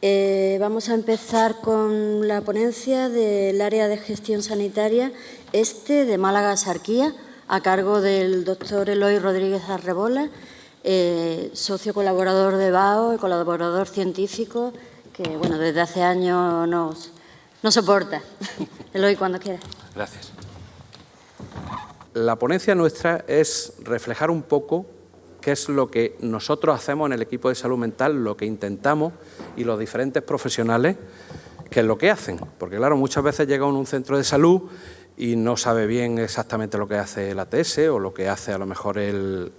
Vamos a empezar con la ponencia del área de gestión sanitaria de Málaga-Sarquía, a cargo del doctor Eloy Rodríguez Arrebola, socio colaborador de BAO y colaborador científico, que bueno, desde hace años nos soporta. Eloy, cuando quieras. Gracias. La ponencia nuestra es reflejar un poco qué es lo que nosotros hacemos en el equipo de salud mental, lo que intentamos y los diferentes profesionales, qué es lo que hacen. Porque, claro, muchas veces llega uno a un centro de salud y no sabe bien exactamente lo que hace el ATS o lo que hace a lo mejor el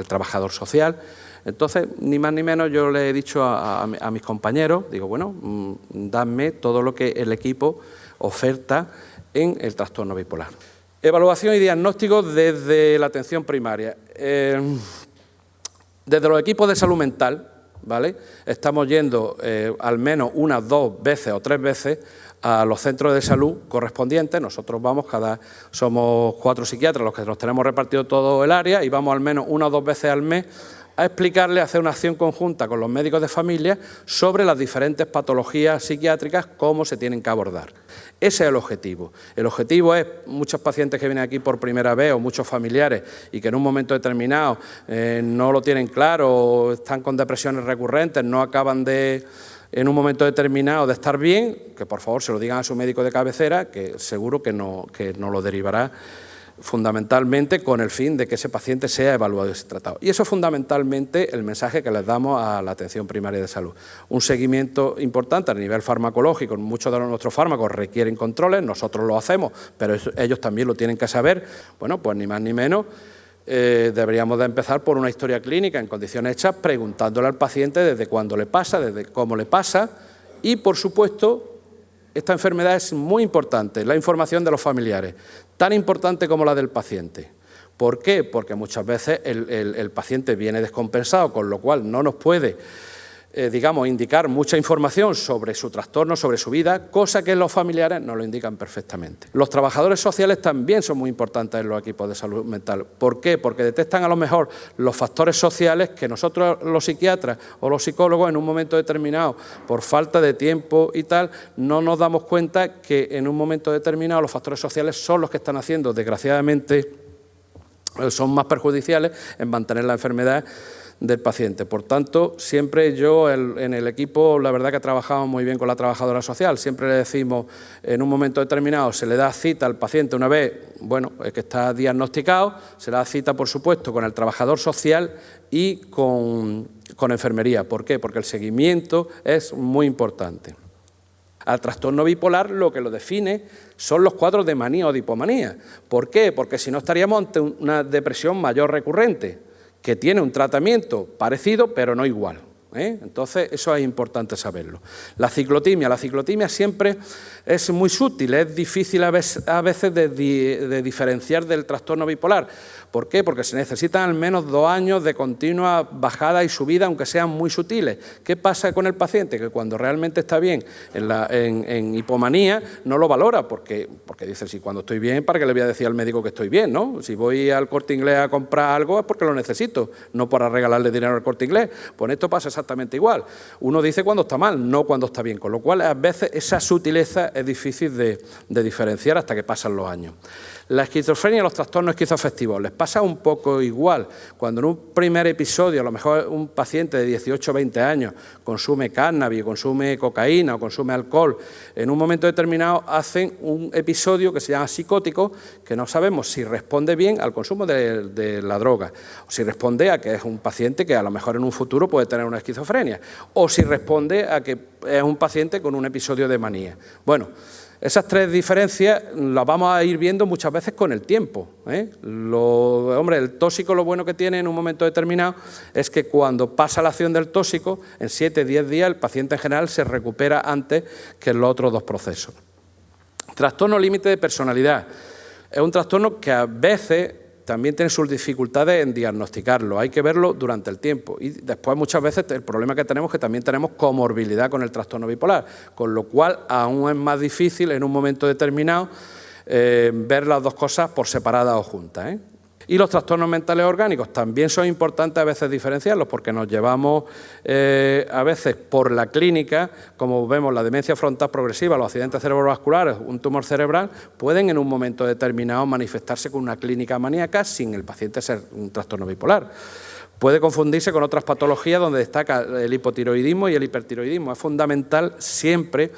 trabajador social. Entonces, ni más ni menos, yo le he dicho a mis compañeros, digo, bueno, dadme todo lo que el equipo oferta en el trastorno bipolar. Evaluación y diagnóstico desde la atención primaria. Desde los equipos de salud mental, ¿vale?, estamos yendo al menos unas 2 veces o 3 veces a los centros de salud correspondientes. Nosotros vamos, somos 4 psiquiatras los que nos tenemos repartido todo el área y vamos al menos 1 o 2 veces al mes a explicarle, a hacer una acción conjunta con los médicos de familia sobre las diferentes patologías psiquiátricas, cómo se tienen que abordar. Ese es el objetivo. El objetivo es, muchos pacientes que vienen aquí por primera vez o muchos familiares y que en un momento determinado no lo tienen claro o están con depresiones recurrentes, no acaban en un momento determinado de estar bien, que por favor se lo digan a su médico de cabecera, que seguro que no lo derivará fundamentalmente con el fin de que ese paciente sea evaluado y tratado. Y eso es fundamentalmente el mensaje que les damos a la atención primaria de salud. Un seguimiento importante a nivel farmacológico. Muchos de nuestros fármacos requieren controles, nosotros lo hacemos, pero ellos también lo tienen que saber. Bueno, pues ni más ni menos, deberíamos de empezar por una historia clínica en condiciones hechas, preguntándole al paciente desde cuándo le pasa, desde cómo le pasa y, por supuesto, esta enfermedad es muy importante, la información de los familiares, tan importante como la del paciente. ¿Por qué? Porque muchas veces el paciente viene descompensado, con lo cual no nos puede, digamos, indicar mucha información sobre su trastorno, sobre su vida, cosa que los familiares nos lo indican perfectamente. Los trabajadores sociales también son muy importantes en los equipos de salud mental. ¿Por qué? Porque detectan a lo mejor los factores sociales que nosotros, los psiquiatras o los psicólogos, en un momento determinado, por falta de tiempo y tal, no nos damos cuenta que en un momento determinado los factores sociales son los que están haciendo, desgraciadamente, son más perjudiciales en mantener la enfermedad del paciente. Por tanto, siempre yo en el equipo, la verdad que trabajamos muy bien con la trabajadora social, siempre le decimos, en un momento determinado se le da cita al paciente una vez, bueno, que está diagnosticado, se le da cita, por supuesto, con el trabajador social y con enfermería. ¿Por qué? Porque el seguimiento es muy importante. Al trastorno bipolar lo que lo define son los cuadros de manía o de hipomanía. ¿Por qué? Porque si no estaríamos ante una depresión mayor recurrente, que tiene un tratamiento parecido pero no igual. Entonces, eso es importante saberlo. La ciclotimia siempre es muy sutil, es difícil a veces de diferenciar del trastorno bipolar. ¿Por qué? Porque se necesitan al menos 2 años de continua bajada y subida, aunque sean muy sutiles. ¿Qué pasa con el paciente? Que cuando realmente está bien en hipomanía no lo valora, porque dice, si cuando estoy bien, ¿para qué le voy a decir al médico que estoy bien, no? Si voy al Corte Inglés a comprar algo es porque lo necesito, no para regalarle dinero al Corte Inglés. Pues esto pasa exactamente igual. Uno dice cuando está mal, no cuando está bien, con lo cual a veces esa sutileza es difícil de diferenciar hasta que pasan los años. La esquizofrenia y los trastornos esquizoafectivos les pasa un poco igual. Cuando en un primer episodio, a lo mejor un paciente de 18 o 20 años consume cannabis, consume cocaína o consume alcohol, en un momento determinado hacen un episodio que se llama psicótico, que no sabemos si responde bien al consumo de la droga, o si responde a que es un paciente que a lo mejor en un futuro puede tener una esquizofrenia, o si responde a que es un paciente con un episodio de manía. Bueno, esas 3 diferencias las vamos a ir viendo muchas veces con el tiempo. Hombre, el tóxico lo bueno que tiene en un momento determinado es que cuando pasa la acción del tóxico, en 7 o 10 días el paciente en general se recupera antes que en los otros 2 procesos. Trastorno límite de personalidad. Es un trastorno que a veces también tiene sus dificultades en diagnosticarlo, hay que verlo durante el tiempo. Y después muchas veces el problema que tenemos es que también tenemos comorbilidad con el trastorno bipolar, con lo cual aún es más difícil en un momento determinado ver las 2 cosas por separadas o juntas. Y los trastornos mentales orgánicos también son importantes a veces diferenciarlos porque nos llevamos a veces por la clínica, como vemos la demencia frontal progresiva, los accidentes cerebrovasculares, un tumor cerebral, pueden en un momento determinado manifestarse con una clínica maníaca sin el paciente ser un trastorno bipolar. Puede confundirse con otras patologías donde destaca el hipotiroidismo y el hipertiroidismo. Es fundamental siempre,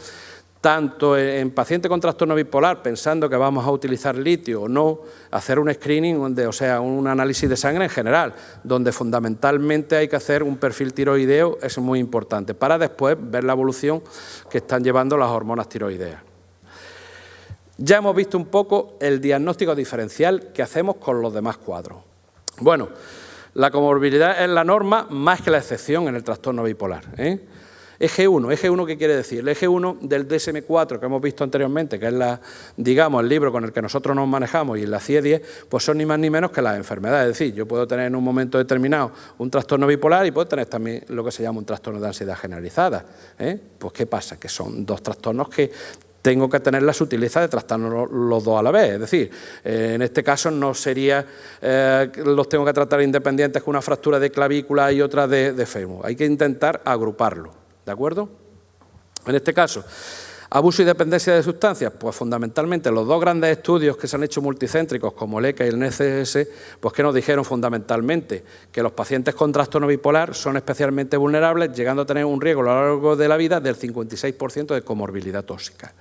tanto en pacientes con trastorno bipolar, pensando que vamos a utilizar litio o no, hacer un screening, o sea, un análisis de sangre en general, donde fundamentalmente hay que hacer un perfil tiroideo, es muy importante, para después ver la evolución que están llevando las hormonas tiroideas. Ya hemos visto un poco el diagnóstico diferencial que hacemos con los demás cuadros. Bueno, la comorbilidad es la norma más que la excepción en el trastorno bipolar, Eje 1, ¿qué quiere decir? El eje 1 del DSM-4 que hemos visto anteriormente, que es digamos, el libro con el que nosotros nos manejamos, y la CIE-10, pues son ni más ni menos que las enfermedades. Es decir, yo puedo tener en un momento determinado un trastorno bipolar y puedo tener también lo que se llama un trastorno de ansiedad generalizada. Pues ¿qué pasa? Que son dos trastornos que tengo que tener la sutileza de tratarlos los dos a la vez. Es decir, en este caso no sería, los tengo que tratar independientes con una fractura de clavícula y otra de fémur. Hay que intentar agruparlo. ¿De acuerdo? En este caso, abuso y dependencia de sustancias, pues fundamentalmente los dos grandes estudios que se han hecho multicéntricos, como el ECA y el NCS, pues que nos dijeron fundamentalmente que los pacientes con trastorno bipolar son especialmente vulnerables, llegando a tener un riesgo a lo largo de la vida del 56% de comorbilidad tóxica.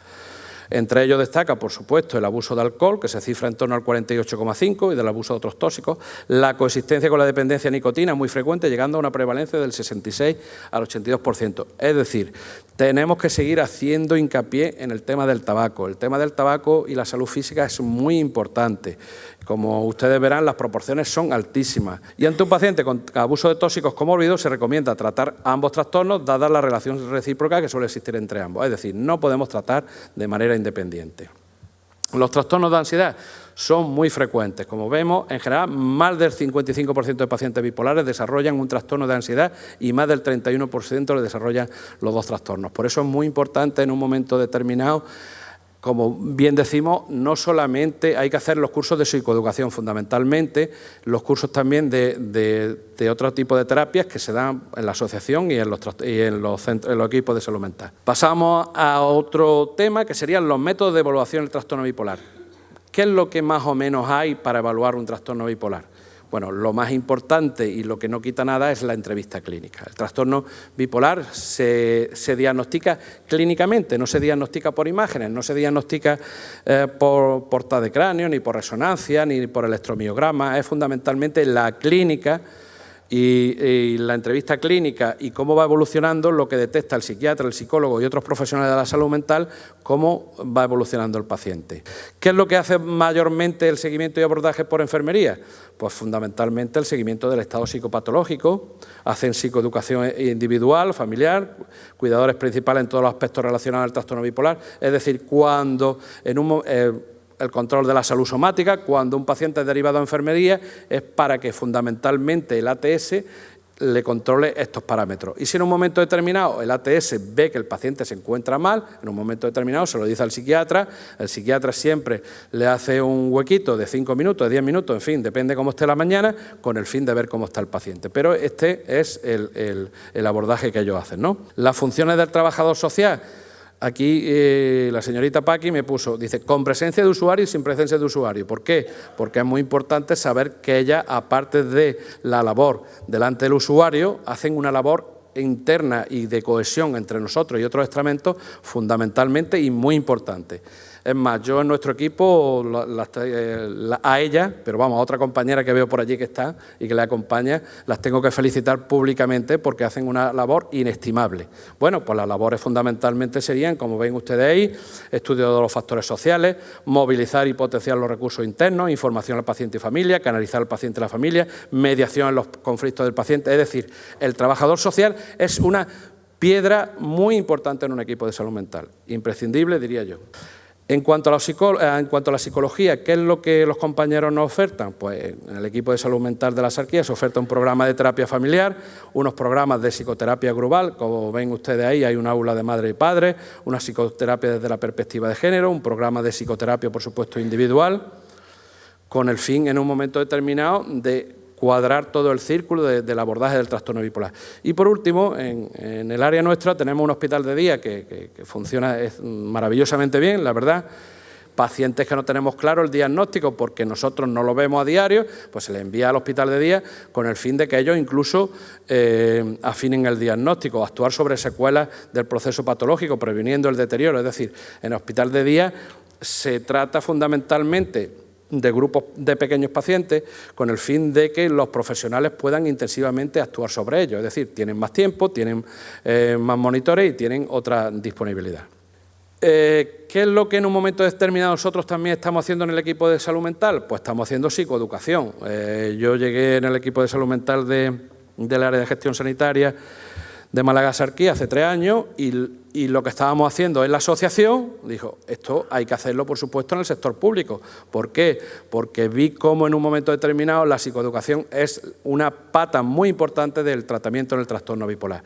Entre ellos destaca, por supuesto, el abuso de alcohol, que se cifra en torno al 48,5%, y del abuso de otros tóxicos. La coexistencia con la dependencia a nicotina es muy frecuente, llegando a una prevalencia del 66 al 82%. Es decir, tenemos que seguir haciendo hincapié en el tema del tabaco. El tema del tabaco y la salud física es muy importante. Como ustedes verán, las proporciones son altísimas. Y ante un paciente con abuso de tóxicos comórbidos se recomienda tratar ambos trastornos, dada la relación recíproca que suele existir entre ambos. Es decir, no podemos tratar de manera independiente. Los trastornos de ansiedad son muy frecuentes. Como vemos, en general, más del 55% de pacientes bipolares desarrollan un trastorno de ansiedad y más del 31% le desarrollan los dos trastornos. Por eso es muy importante en un momento determinado, como bien decimos, no solamente hay que hacer los cursos de psicoeducación, fundamentalmente los cursos también de otro tipo de terapias que se dan en la asociación y en los equipos de salud mental. Pasamos a otro tema, que serían los métodos de evaluación del trastorno bipolar. ¿Qué es lo que más o menos hay para evaluar un trastorno bipolar? Bueno, lo más importante y lo que no quita nada es la entrevista clínica. El trastorno bipolar se diagnostica clínicamente, no se diagnostica por imágenes, no se diagnostica por portada de cráneo, ni por resonancia, ni por electromiograma. Es fundamentalmente la clínica y la entrevista clínica y cómo va evolucionando lo que detecta el psiquiatra, el psicólogo y otros profesionales de la salud mental, cómo va evolucionando el paciente. ¿Qué es lo que hace mayormente el seguimiento y abordaje por enfermería? Pues fundamentalmente el seguimiento del estado psicopatológico, hacen psicoeducación individual, familiar, cuidadores principales en todos los aspectos relacionados al trastorno bipolar, es decir, cuando el control de la salud somática, cuando un paciente es derivado a enfermería, es para que fundamentalmente el ATS le controle estos parámetros. Y si en un momento determinado el ATS ve que el paciente se encuentra mal, en un momento determinado se lo dice al psiquiatra, el psiquiatra siempre le hace un huequito de 5 minutos, de 10 minutos, en fin, depende cómo esté la mañana, con el fin de ver cómo está el paciente. Pero este es el abordaje que ellos hacen, ¿no? Las funciones del trabajador social. Aquí la señorita Paqui me puso, dice, con presencia de usuario y sin presencia de usuario. ¿Por qué? Porque es muy importante saber que ella, aparte de la labor delante del usuario, hacen una labor interna y de cohesión entre nosotros y otros estamentos fundamentalmente y muy importante. Es más, yo en nuestro equipo, a ella, pero vamos, a otra compañera que veo por allí que está y que le acompaña, las tengo que felicitar públicamente porque hacen una labor inestimable. Bueno, pues las labores fundamentalmente serían, como ven ustedes ahí, estudio de los factores sociales, movilizar y potenciar los recursos internos, información al paciente y familia, canalizar al paciente y la familia, mediación en los conflictos del paciente. Es decir, el trabajador social es una piedra muy importante en un equipo de salud mental, imprescindible, diría yo. En cuanto a la psicología, ¿qué es lo que los compañeros nos ofertan? Pues en el equipo de salud mental de la Sarquía se oferta un programa de terapia familiar, unos programas de psicoterapia grupal, como ven ustedes ahí, hay un aula de madre y padre, una psicoterapia desde la perspectiva de género, un programa de psicoterapia, por supuesto, individual, con el fin, en un momento determinado, de cuadrar todo el círculo del abordaje del trastorno bipolar. Y por último, en el área nuestra tenemos un hospital de día que funciona maravillosamente bien, la verdad. Pacientes que no tenemos claro el diagnóstico porque nosotros no lo vemos a diario, pues se les envía al hospital de día con el fin de que ellos incluso afinen el diagnóstico, actuar sobre secuelas del proceso patológico, previniendo el deterioro. Es decir, en el hospital de día se trata fundamentalmente de grupos de pequeños pacientes con el fin de que los profesionales puedan intensivamente actuar sobre ellos. Es decir, tienen más tiempo, tienen más monitores y tienen otra disponibilidad. ¿Qué es lo que en un momento determinado nosotros también estamos haciendo en el equipo de salud mental? Pues estamos haciendo psicoeducación. Yo llegué en el equipo de salud mental del área de gestión sanitaria de Málaga Sarquía hace 3 años y lo que estábamos haciendo en la asociación, dijo, esto hay que hacerlo, por supuesto, en el sector público. ¿Por qué? Porque vi cómo en un momento determinado la psicoeducación es una pata muy importante del tratamiento en el trastorno bipolar.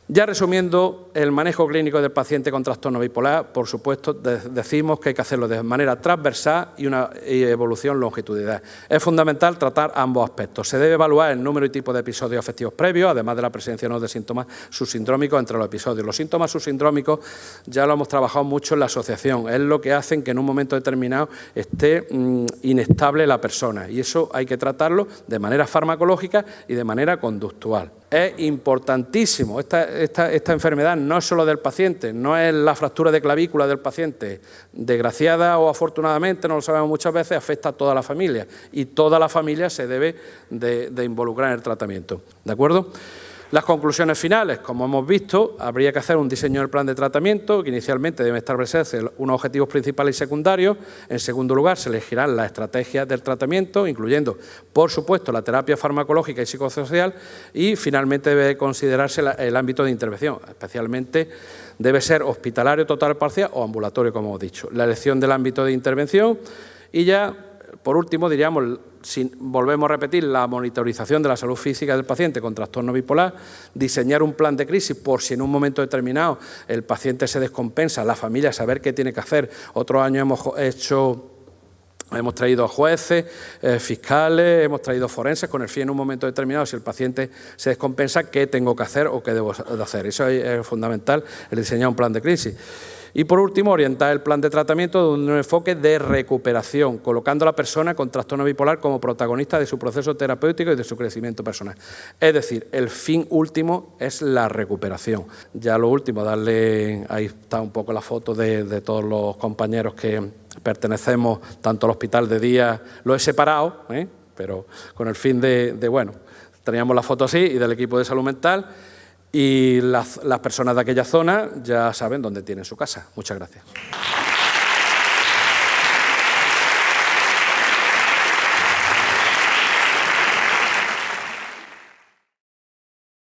Ya resumiendo, el manejo clínico del paciente con trastorno bipolar, por supuesto, decimos que hay que hacerlo de manera transversal y una evolución longitudinal. Es fundamental tratar ambos aspectos. Se debe evaluar el número y tipo de episodios afectivos previos, además de la presencia o no de síntomas subsindrómicos entre los episodios. Los síntomas subsindrómicos ya lo hemos trabajado mucho en la asociación. Es lo que hacen que en un momento determinado esté inestable la persona y eso hay que tratarlo de manera farmacológica y de manera conductual. Es importantísimo, esta enfermedad no es solo del paciente, no es la fractura de clavícula del paciente, desgraciada o afortunadamente, no lo sabemos muchas veces, afecta a toda la familia y toda la familia se debe de involucrar en el tratamiento, ¿de acuerdo? Las conclusiones finales, como hemos visto, habría que hacer un diseño del plan de tratamiento, que inicialmente deben establecerse unos objetivos principales y secundarios. En segundo lugar, se elegirán las estrategias del tratamiento, incluyendo, por supuesto, la terapia farmacológica y psicosocial, y finalmente debe considerarse el ámbito de intervención, especialmente debe ser hospitalario, total, parcial o ambulatorio, como hemos dicho. La elección del ámbito de intervención y ya, por último, diríamos, si volvemos a repetir, la monitorización de la salud física del paciente con trastorno bipolar, diseñar un plan de crisis por si en un momento determinado el paciente se descompensa, la familia saber qué tiene que hacer. Otro año hemos traído a jueces, fiscales, hemos traído forenses con el fin en un momento determinado, si el paciente se descompensa, qué tengo que hacer o qué debo de hacer. Eso es fundamental, el diseñar un plan de crisis. Y por último, orientar el plan de tratamiento con un enfoque de recuperación, colocando a la persona con trastorno bipolar como protagonista de su proceso terapéutico y de su crecimiento personal. Es decir, el fin último es la recuperación. Ya lo último, ahí está un poco la foto de todos los compañeros que pertenecemos tanto al hospital de día, lo he separado, pero con el fin bueno, teníamos la foto así y del equipo de salud mental. Y las personas de aquella zona ya saben dónde tienen su casa. Muchas gracias.